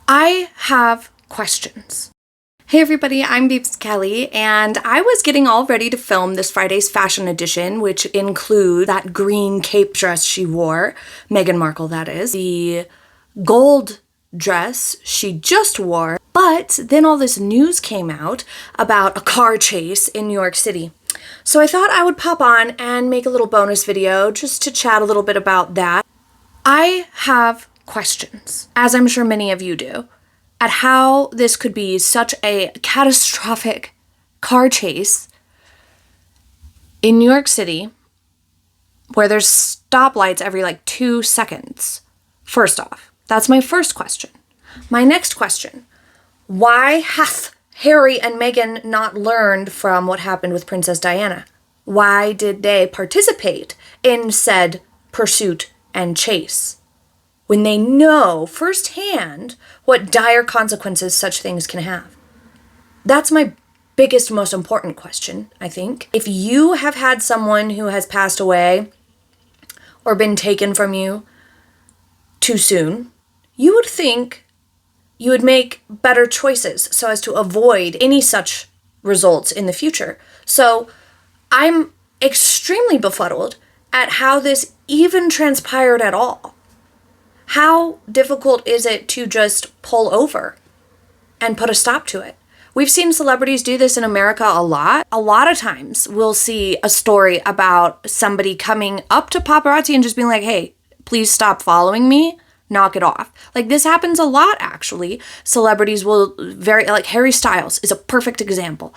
I have questions. Hey everybody, I'm Beebs Kelley, and I was getting all ready to film this Friday's fashion edition, which include that green cape dress she wore, Meghan Markle that is, the gold dress she just wore, but then all this news came out about a car chase in New York City. So I thought I would pop on and make a little bonus video just to chat a little bit about that. I have questions, as I'm sure many of you do, at how this could be such a catastrophic car chase in New York City where there's stoplights every 2 seconds. First off, that's my first question. My next question, why hath Harry and Meghan not learned from what happened with Princess Diana? Why did they participate in said pursuit and chase when they know firsthand what dire consequences such things can have? That's my biggest, most important question, I think. If you have had someone who has passed away or been taken from you too soon, you would think you would make better choices so as to avoid any such results in the future. So I'm extremely befuddled at how this even transpired at all. How difficult is it to just pull over and put a stop to it? We've seen celebrities do this in America a lot. A lot of times we'll see a story about somebody coming up to paparazzi and just being like, hey, please stop following me, knock it off. This happens a lot, actually. Celebrities will Harry Styles is a perfect example.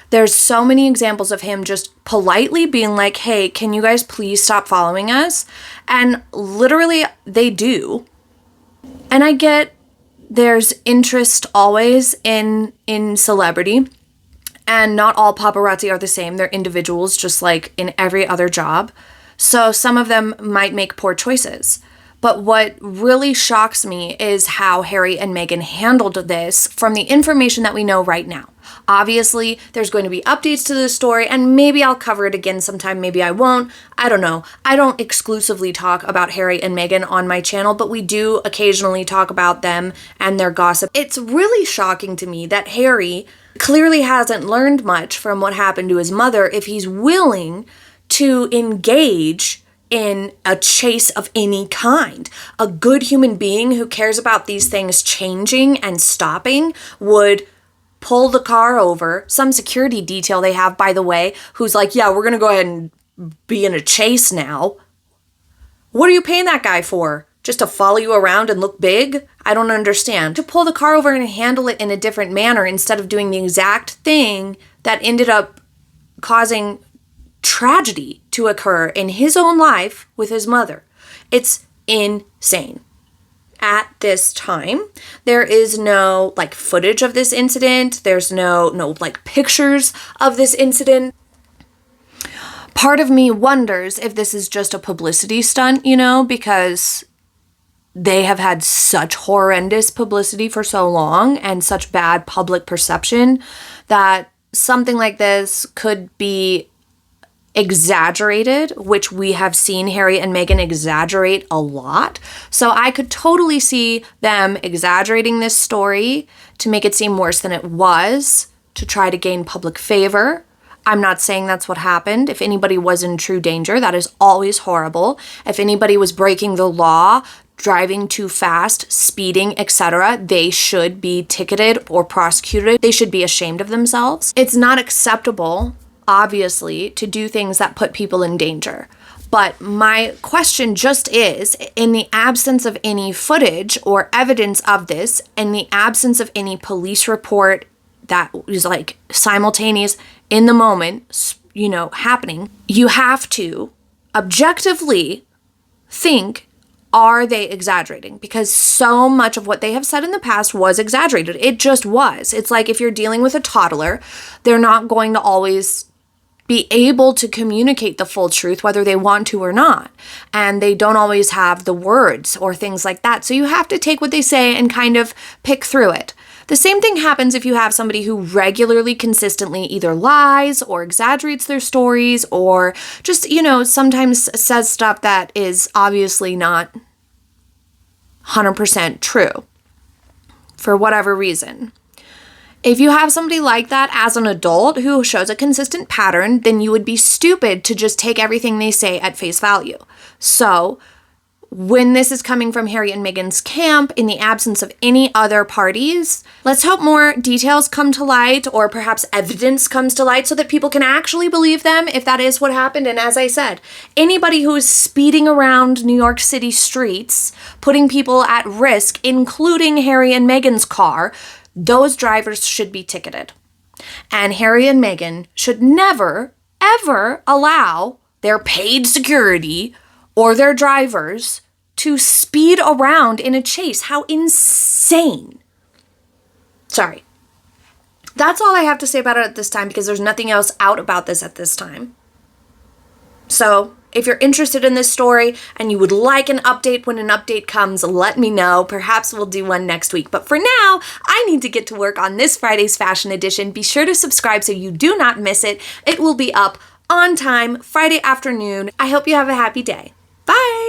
There's so many examples of him just politely being like, hey, can you guys please stop following us? And literally they do. And I get there's interest always in celebrity, and not all paparazzi are the same. They're individuals just like in every other job. So some of them might make poor choices. But what really shocks me is how Harry and Meghan handled this from the information that we know right now. Obviously, there's going to be updates to this story, and maybe I'll cover it again sometime, maybe I won't. I don't know. I don't exclusively talk about Harry and Meghan on my channel, but we do occasionally talk about them and their gossip. It's really shocking to me that Harry clearly hasn't learned much from what happened to his mother if he's willing to engage in a chase of any kind. A good human being who cares about these things changing and stopping would pull the car over. Some security detail they have, by the way, who's like, yeah, we're gonna go ahead and be in a chase now. What are you paying that guy for? Just to follow you around and look big? I don't understand. To pull the car over and handle it in a different manner instead of doing the exact thing that ended up causing tragedy to occur in his own life with his mother. It's insane. At this time, there is no footage of this incident. There's no pictures of this incident. Part of me wonders if this is just a publicity stunt, because they have had such horrendous publicity for so long and such bad public perception that something like this could be exaggerated, which we have seen Harry and Meghan exaggerate a lot. So I could totally see them exaggerating this story to make it seem worse than it was, to try to gain public favor. I'm not saying that's what happened. If anybody was in true danger, that is always horrible. If anybody was breaking the law, driving too fast, speeding, etc., they should be ticketed or prosecuted. They should be ashamed of themselves. It's not acceptable, obviously, to do things that put people in danger. But my question just is, in the absence of any footage or evidence of this, in the absence of any police report that was simultaneous in the moment, happening, you have to objectively think, are they exaggerating? Because so much of what they have said in the past was exaggerated. It just was. It's like if you're dealing with a toddler, they're not going to always be able to communicate the full truth, whether they want to or not. And they don't always have the words or things like that. So you have to take what they say and kind of pick through it. The same thing happens if you have somebody who regularly, consistently either lies or exaggerates their stories or just, sometimes says stuff that is obviously not 100% true. for whatever reason. If you have somebody like that as an adult who shows a consistent pattern, then you would be stupid to just take everything they say at face value. So, when this is coming from Harry and Meghan's camp, in the absence of any other parties, let's hope more details come to light, or perhaps evidence comes to light so that people can actually believe them if that is what happened. And as I said, anybody who is speeding around New York City streets, putting people at risk, including Harry and Meghan's car, those drivers should be ticketed. And Harry and Meghan should never, ever allow their paid security or their drivers to speed around in a chase. How insane. Sorry. That's all I have to say about it at this time, because there's nothing else out about this at this time. So, if you're interested in this story and you would like an update when an update comes, let me know. Perhaps we'll do one next week. But for now, I need to get to work on this Friday's fashion edition. Be sure to subscribe so you do not miss it. It will be up on time Friday afternoon. I hope you have a happy day. Bye!